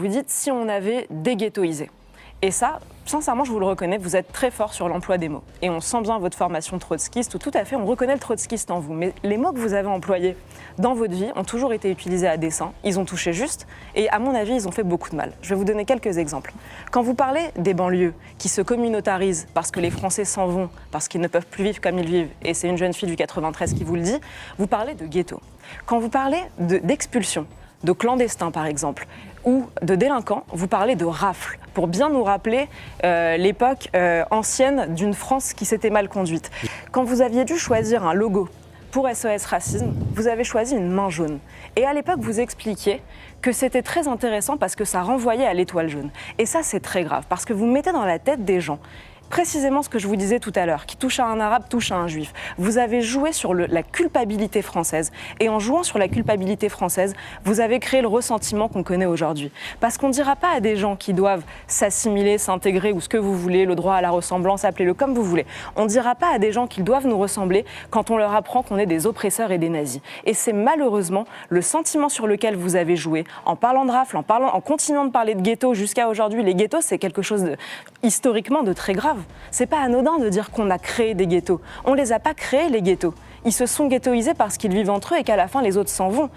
vous dites si on avait déghettoisé. Et ça, sincèrement, je vous le reconnais, vous êtes très fort sur l'emploi des mots. Et on sent bien votre formation trotskiste, ou tout à fait, on reconnaît le trotskiste en vous. Mais les mots que vous avez employés dans votre vie ont toujours été utilisés à dessein, ils ont touché juste, et à mon avis, ils ont fait beaucoup de mal. Je vais vous donner quelques exemples. Quand vous parlez des banlieues qui se communautarisent parce que les Français s'en vont, parce qu'ils ne peuvent plus vivre comme ils vivent, et c'est une jeune fille du 93 qui vous le dit, vous parlez de ghetto. Quand vous parlez d'expulsion, de clandestins par exemple, ou de délinquants, vous parlez de rafles, pour bien nous rappeler l'époque ancienne d'une France qui s'était mal conduite. Quand vous aviez dû choisir un logo pour SOS Racisme, vous avez choisi une main jaune. Et à l'époque, vous expliquiez que c'était très intéressant parce que ça renvoyait à l'étoile jaune. Et ça, c'est très grave, parce que vous mettez dans la tête des gens précisément ce que je vous disais tout à l'heure, qui touche à un arabe, touche à un juif. Vous avez joué sur la culpabilité française. Et en jouant sur la culpabilité française, vous avez créé le ressentiment qu'on connaît aujourd'hui. Parce qu'on ne dira pas à des gens qui doivent s'assimiler, s'intégrer, ou ce que vous voulez, le droit à la ressemblance, appelez-le comme vous voulez. On ne dira pas à des gens qu'ils doivent nous ressembler quand on leur apprend qu'on est des oppresseurs et des nazis. Et c'est malheureusement le sentiment sur lequel vous avez joué, en parlant de rafle, en continuant de parler de ghetto jusqu'à aujourd'hui. Les ghettos, c'est quelque chose historiquement de très grave. C'est pas anodin de dire qu'on a créé des ghettos. On les a pas créés, les ghettos. Ils se sont ghettoisés parce qu'ils vivent entre eux et qu'à la fin, les autres s'en vont.